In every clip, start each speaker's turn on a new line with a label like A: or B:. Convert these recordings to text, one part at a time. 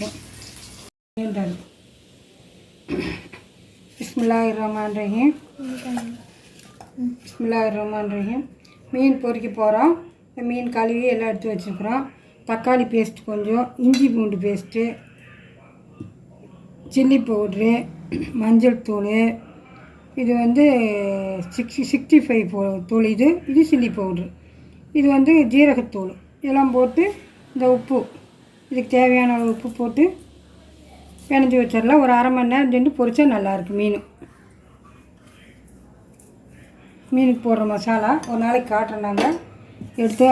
A: இருக்கும். பிஸ்மில்லாஹிர்ரஹ்மானிர்ரஹீம். பிஸ்மில்லாஹிர்ரஹ்மானிர்ரஹீம். மீன் பொரிக்க போகிறோம். மீன் கழுவி எல்லாம் எடுத்து வச்சுருக்குறோம். தக்காளி பேஸ்ட் கொஞ்சம், இஞ்சி பூண்டு பேஸ்ட்டு, சில்லி பவுட்ரு, மஞ்சள் தூள், இது 65 தூள், இது சில்லி பவுட்ரு, இது ஜீரகத்தூள், இதெல்லாம் போட்டு இந்த உப்பு, இதுக்கு தேவையான அளவு உப்பு போட்டு பிணைஞ்சி வச்சிடலாம். ஒரு 1/2 மணி நேரம் சென்று பொரிச்சா நல்லாயிருக்கும். மீனுக்கு போடுற மசாலா ஒரு நாளைக்கு காட்டுறோம். நாங்கள் எடுத்து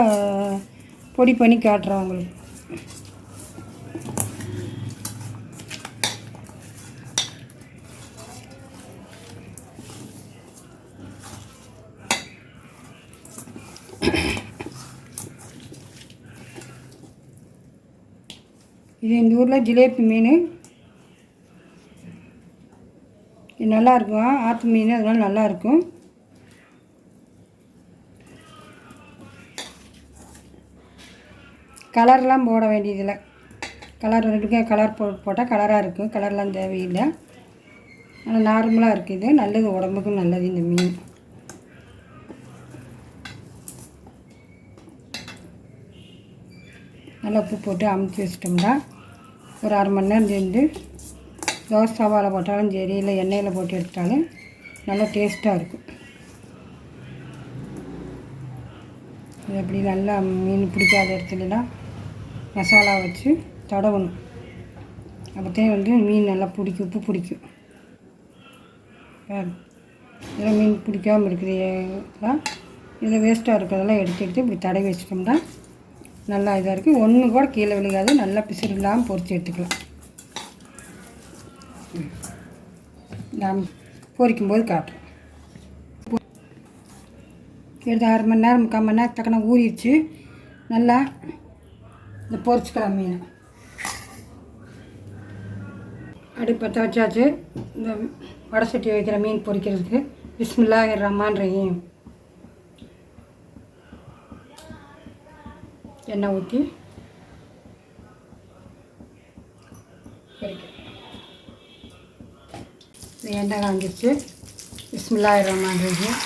A: பொடி பண்ணி காட்டுறோம் உங்களுக்கு. இது இந்த ஊரில் ஜிலேபி மீன், இது நல்லாயிருக்கும். ஆற்று மீன், அதனால் நல்லாயிருக்கும். கலர்லாம் போட வேண்டியதில்லை. கலர் கலர் போட்டால் கலராக இருக்கும். கலர்லாம் தேவையில்லை. ஆனால் நார்மலாக இருக்குது. நல்லது, உடம்புக்கும் நல்லது இந்த மீன். நல்லா உப்பு போட்டு அமுத்தி வச்சிட்டோம்னா ஒரு 1/2 மணி நேரம் சென்று தோசை தவாவில் போட்டாலும் சரி, இல்லை எண்ணெயில் போட்டு எடுத்தாலும் நல்லா டேஸ்ட்டாக இருக்கும். இது எப்படி நல்லா மீன் பிடிக்காத இடத்துலலாம் மசாலா வச்சு தடவணும். அப்போதான் மீன் நல்லா பிடிக்கும், உப்பு பிடிக்கும். இதெல்லாம் மீன் பிடிக்காமல் இருக்கிறதெல்லாம், இதில் வேஸ்ட்டாக இருக்கிறதெல்லாம் எடுத்து இப்படி தடவி வச்சிட்டோம்னா நல்லா இதாக இருக்குது. ஒன்று கூட கீழே விழுகாது. நல்லா பிசுறு இல்லாமல் பொரித்து எடுத்துக்கலாம். நாம் பொரிக்கும்போது காட்டுறோம். எடுத்து 1/2 மணி நேரம் 3/4 மணி நேரம் தக்கன ஊறிடுச்சு. நல்லா இந்த பொரிச்சுக்கலாம் மீன். அடுப்பு பற்ற வச்சாச்சு. இந்த வடை சட்டி வைக்கிற மீன் பொரிக்கிறதுக்கு. பிஸ்மில்லாஹிர்ரஹ்மானிர்ரஹீம். எண்ணெய் ஊற்றி பொரிக்கிறேன். இந்த எண்ணெய் காஞ்சிச்சு. பிஸ்மில்லாஹிர்ரஹ்மானிர்ரஹீம்.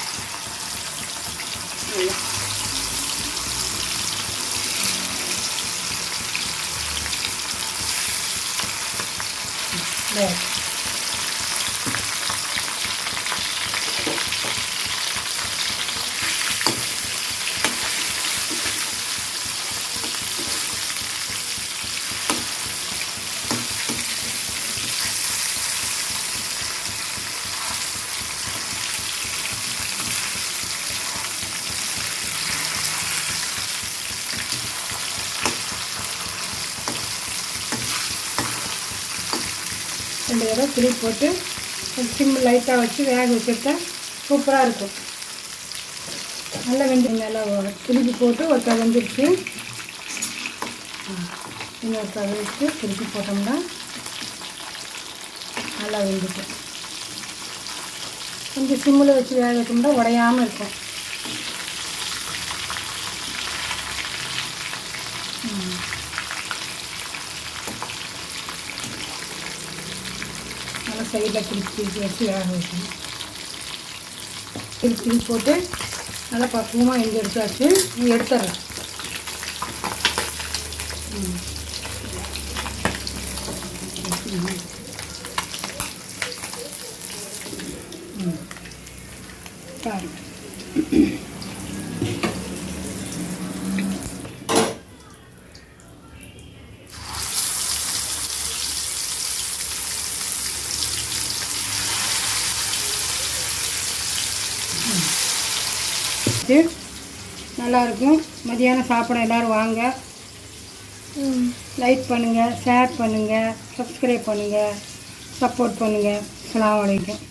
A: ரெண்டு தடவை புளி போட்டு சிம் லைட்டாக வச்சு வேக வச்சுட்டா சூப்பராக இருக்கும். நல்லா நல்லா திருப்பி போட்டு ஒருக்கா வெந்துருச்சு. இன்னொரு கதை வச்சு திருப்பி போட்டோம்னா நல்லா வெந்துடும். கொஞ்சம் சிம்மில் வச்சு வேக வைக்கணும்னா உடையாமல் இருக்கும். நல்லா சைடில் திருப்பி வச்சு வேக வைக்கணும். திருப்பி போட்டு நல்லா பக்குவமாக எடுத்தாச்சு. எடுத்துட்றேன். பாருங்கள். நல்லாயிருக்கும். மதியானம் சாப்பிட எல்லோரும் வாங்க. லைக் பண்ணுங்கள், ஷேர் பண்ணுங்கள், சப்ஸ்கிரைப் பண்ணுங்கள், சப்போர்ட் பண்ணுங்கள். அஸ்ஸலாமு அலைக்கும்.